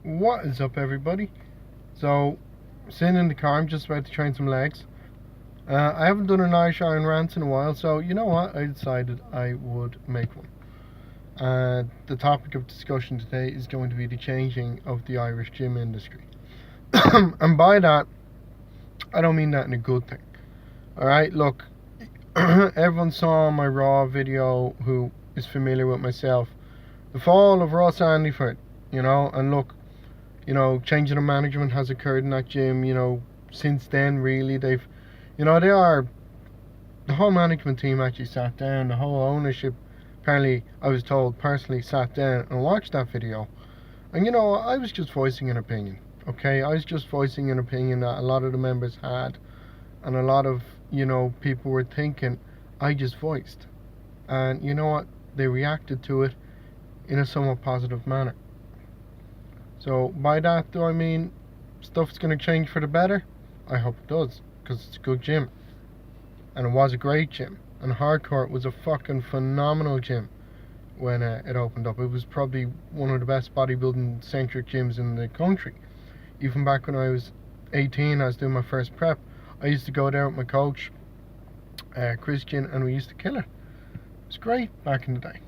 What is up, everybody? So, sitting in the car, I'm just about to train some legs. I haven't done an Irish Iron Rants in a while, so you know what? I decided I would make one. The topic of discussion today is going to be the changing of the Irish gym industry. And by that, I don't mean that in a good thing. Alright, look, everyone saw my Raw video who is familiar with myself. The fall of Ross Andyford, and look, changing of management has occurred in that gym, since then really the whole management team actually sat down, the whole ownership, apparently I was told, personally sat down and watched that video. And I was just voicing an opinion, okay? I was just voicing an opinion that a lot of the members had, and a lot of, people were thinking I just voiced. And you know what? They reacted to it in a somewhat positive manner. So by that, do I mean stuff's going to change for the better? I hope it does, because it's a good gym. And it was a great gym. And Hardcore was a fucking phenomenal gym when it opened up. It was probably one of the best bodybuilding-centric gyms in the country. Even back when I was 18, I was doing my first prep. I used to go there with my coach, Christian, and we used to kill it. It was great back in the day.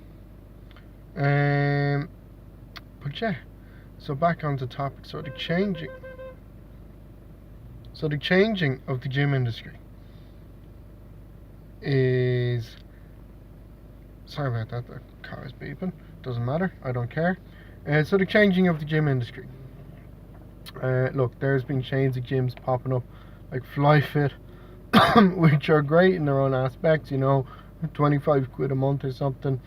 But yeah. So back on the topic, the changing of the gym industry is, sorry about that, the car is beeping, doesn't matter, I don't care. So the changing of the gym industry, look, there's been chains of gyms popping up like FlyFit, which are great in their own aspects, 25 quid a month or something,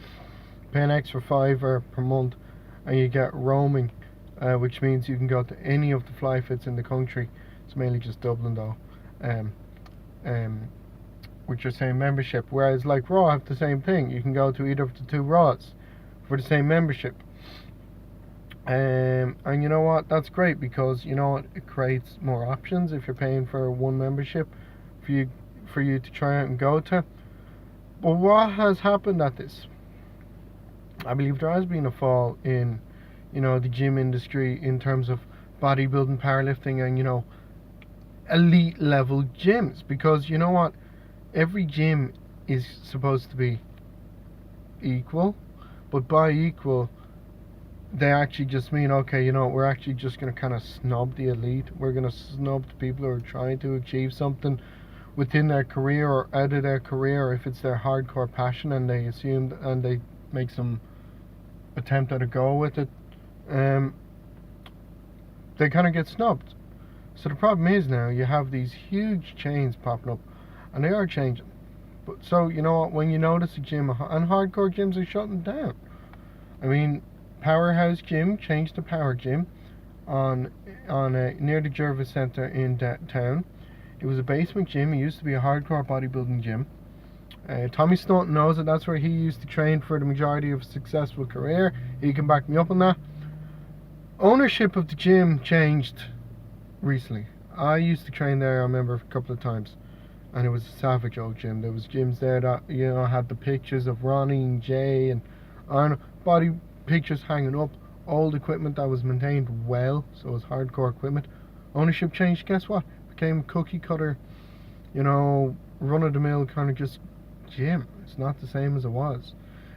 pay an extra $5 per month, and you get roaming. Which means you can go to any of the FlyFits in the country. It's mainly just Dublin though, with your same membership. Whereas like Raw have the same thing. You can go to either of the two Raws for the same membership. And you know what? That's great, because it creates more options if you're paying for one membership for you to try out and go to. But what has happened at this? I believe there has been a fall in the gym industry in terms of bodybuilding, powerlifting, and elite level gyms, because you know what, every gym is supposed to be equal, but by equal they actually just mean, okay, we're actually just going to kind of snub the elite. We're going to snub the people who are trying to achieve something within their career or out of their career, or if it's their hardcore passion and they assume and they make some attempt at a go with it, they kind of get snubbed. So the problem is now you have these huge chains popping up, and they are changing. But so when you notice a gym, and hardcore gyms are shutting down. I mean, Powerhouse Gym changed to Power Gym on near the Jervis Centre in town. It was a basement gym. It used to be a hardcore bodybuilding gym. Tommy Staunton knows that that's where he used to train for the majority of his successful career. He can back me up on that. Ownership of the gym changed recently. I used to train there, I remember, a couple of times, and it was a savage old gym. There was gyms there that had the pictures of Ronnie and Jay and Arnold, body pictures hanging up, old equipment that was maintained well, so it was hardcore equipment. Ownership changed. Guess what? Became cookie cutter, run of the mill kind of just gym. It's not the same as it was.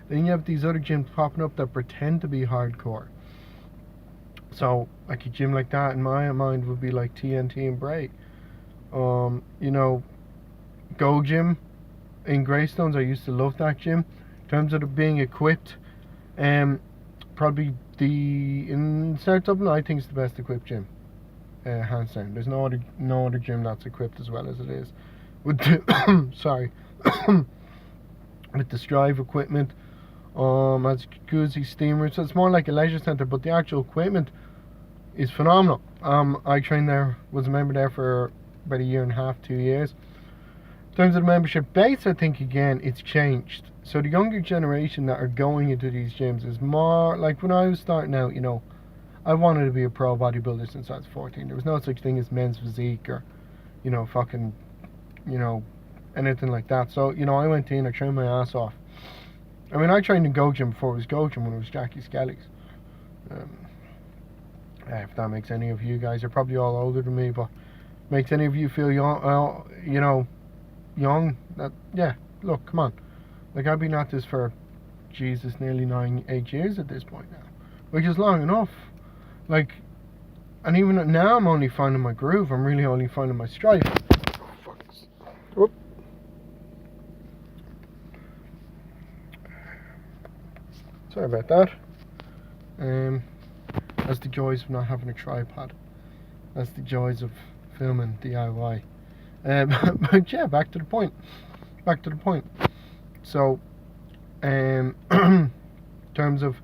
Then you have these other gyms popping up that pretend to be hardcore. So like a gym like that in my mind would be like TNT and Bray. Go Gym in Greystones, I used to love that gym. In terms of it being equipped, probably in South Dublin, I think it's the best equipped gym, hands down. There's no other gym that's equipped as well as it is with the sorry with the Strive equipment, as jacuzzi, steamers. So it's more like a leisure centre, but the actual equipment is phenomenal. I trained there, was a member there for about a year and a half, 2 years. In terms of the membership base, I think again it's changed. So the younger generation that are going into these gyms is more like when I was starting out. I wanted to be a pro bodybuilder since I was 14. There was no such thing as men's physique or fucking anything like that. So I went in, I trained my ass off. I mean, I trained in Go Gym before it was Go Gym, when it was Jackie Skelly's. If that makes any of you guys, you're probably all older than me, but makes any of you feel young, young, that, yeah, look, come on. Like, I've been at this for, Jesus, nearly 8 years at this point now, which is long enough. Like, and even now I'm only finding my groove. I'm really only finding my strife. Oh, fuck. Whoop. Sorry about that. That's the joys of not having a tripod. That's the joys of filming DIY. But yeah, back to the point. So, in terms of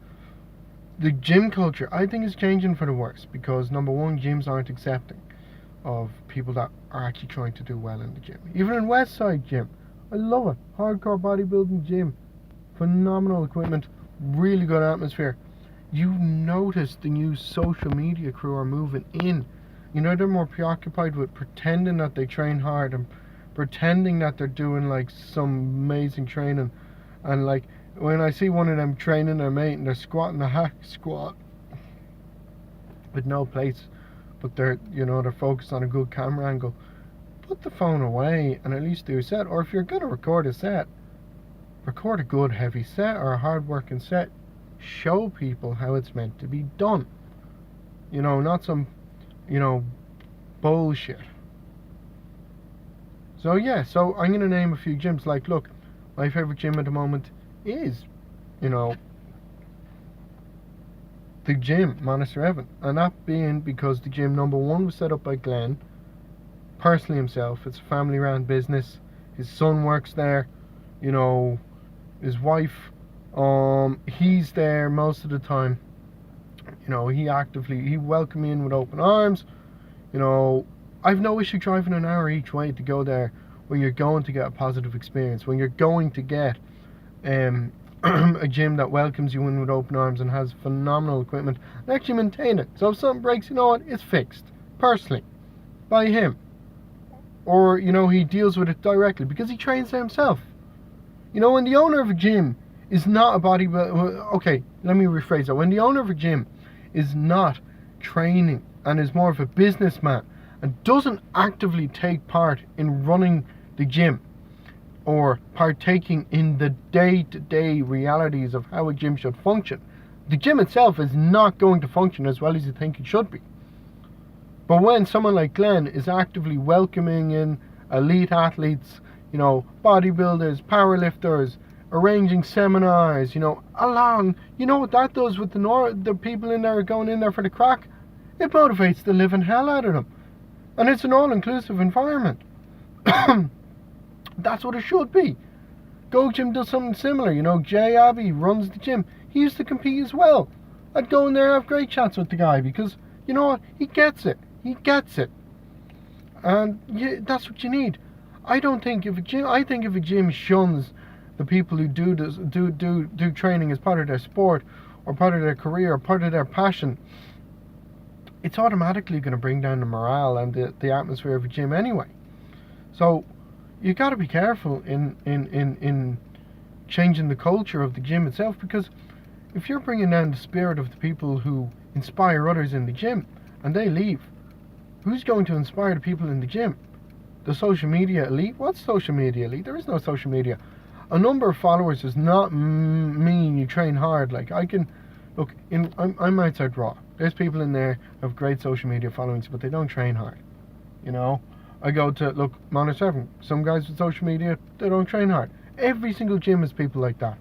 the gym culture, I think is changing for the worse, because number one, gyms aren't accepting of people that are actually trying to do well in the gym. Even in Westside Gym, I love it. Hardcore bodybuilding gym, phenomenal equipment, really good atmosphere. You notice the new social media crew are moving in. You know, they're more preoccupied with pretending that they train hard and pretending that they're doing like some amazing training. And like, when I see one of them training their mate and they're squatting a hack squat with no plates, but they're focused on a good camera angle, put the phone away and at least do a set. Or if you're going to record a set, record a good heavy set or a hard working set. Show people how it's meant to be done. Not some, bullshit. So yeah, so I'm going to name a few gyms. Like, look, my favorite gym at the moment is, the gym, Monaster Evan. And that being because the gym, number one, was set up by Glenn, personally himself. It's a family-run business. His son works there, his wife, he's there most of the time. He welcomed me in with open arms. I've no issue driving an hour each way to go there when you're going to get a positive experience, when you're going to get a gym that welcomes you in with open arms and has phenomenal equipment and actually maintain it. So if something breaks, it's fixed, personally, by him. Or, he deals with it directly because he trains there himself. When the owner of a gym is not a bodybuilder, okay, let me rephrase that. When the owner of a gym is not training and is more of a businessman and doesn't actively take part in running the gym or partaking in the day-to-day realities of how a gym should function, the gym itself is not going to function as well as you think it should be. But when someone like Glenn is actively welcoming in elite athletes, bodybuilders, powerlifters, arranging seminars, along, what that does with the people in there going in there for the crack? It motivates the living hell out of them. And it's an all-inclusive environment. That's what it should be. Go Gym does something similar. Jay Abbey runs the gym. He used to compete as well. I'd go in there and have great chats with the guy because, he gets it. And that's what you need. I think if a gym shuns the people who do training as part of their sport or part of their career or part of their passion, it's automatically going to bring down the morale and the atmosphere of a gym anyway. So you got to be careful in changing the culture of the gym itself, because if you're bringing down the spirit of the people who inspire others in the gym and they leave, who's going to inspire the people in the gym? The social media elite? What's social media elite? There is no social media. A number of followers does not mean you train hard. Like, I can look in. I'm outside Raw. There's people in there who have great social media followings, but they don't train hard. I go to Monaster Evan. Some guys with social media, they don't train hard. Every single gym has people like that.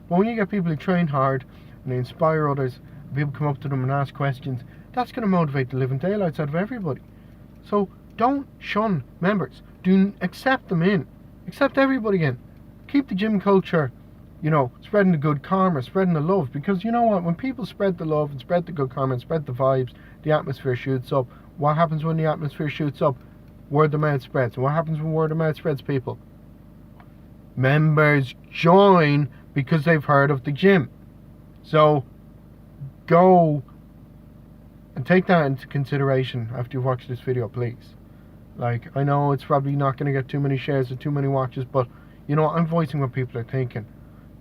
But when you get people who train hard and they inspire others, people come up to them and ask questions, that's going to motivate the living daylights out of everybody. So don't shun members. Do accept them in. Accept everybody in. Keep the gym culture, spreading the good karma, spreading the love. Because you know what? When people spread the love and spread the good karma and spread the vibes, the atmosphere shoots up. What happens when the atmosphere shoots up? Word of mouth spreads. And what happens when word of mouth spreads, people? Members join because they've heard of the gym. So go and take that into consideration after you've watched this video, please. Like, I know it's probably not going to get too many shares or too many watches, but I'm voicing what people are thinking.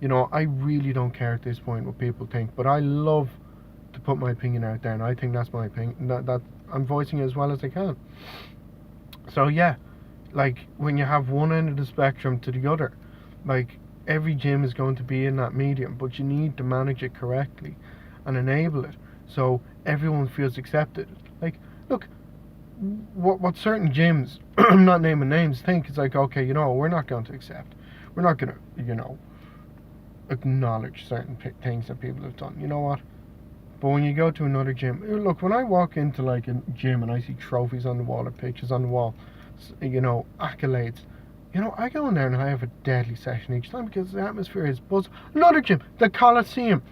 I really don't care at this point what people think, but I love the put my opinion out there, and I think that's my opinion. That I'm voicing it as well as I can. So yeah, like when you have one end of the spectrum to the other, like every gym is going to be in that medium, but you need to manage it correctly and enable it so everyone feels accepted. Like, look, what certain gyms, I'm not naming names, think is like, okay, we're not going to accept, we're not going to, acknowledge certain things that people have done. You know what? But when you go to another gym, look, when I walk into like a gym and I see trophies on the wall or pictures on the wall, accolades, I go in there and I have a deadly session each time because the atmosphere is buzz. Another gym, the Coliseum.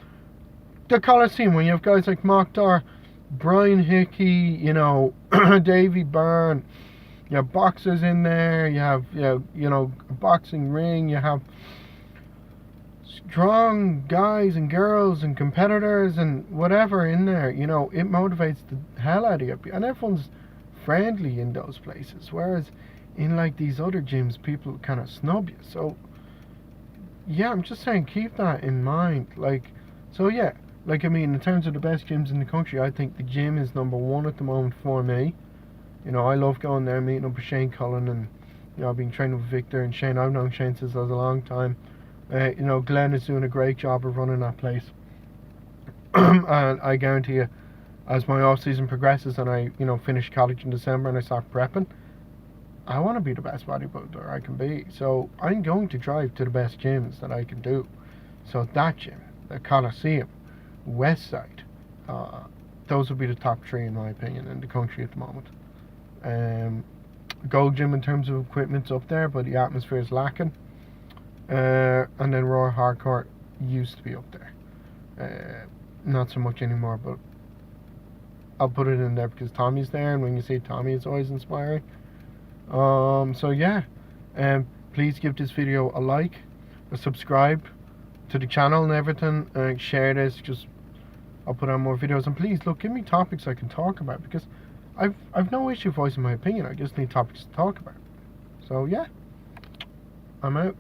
The Coliseum, when you have guys like Mark Dorr, Brian Hickey, Davey Byrne, you have boxers in there, you have, a boxing ring, you have strong guys and girls and competitors and whatever in there. It motivates the hell out of you, and everyone's friendly in those places, whereas in like these other gyms people kind of snub you. So yeah, I'm just saying, keep that in mind. In terms of the best gyms in the country, I think the gym is number one at the moment for me. I love going there, meeting up with Shane Cullen, and I've been training with Victor and Shane. I've known Shane since I was a long time. Glenn is doing a great job of running that place. And I guarantee you, as my off season progresses and I, finish college in December and I start prepping, I want to be the best bodybuilder I can be. So I'm going to drive to the best gyms that I can do. So that gym, the Coliseum, Westside, those would be the top three in my opinion in the country at the moment. Gold Gym in terms of equipment's up there, but the atmosphere is lacking. And then Raw Hardcore used to be up there. Not so much anymore, but I'll put it in there because Tommy's there, and when you see Tommy, it's always inspiring. So yeah, please give this video a like, a subscribe to the channel and everything, and share this. I'll put on more videos, and please look, give me topics I can talk about, because I've no issue voicing my opinion. I just need topics to talk about. So yeah, I'm out.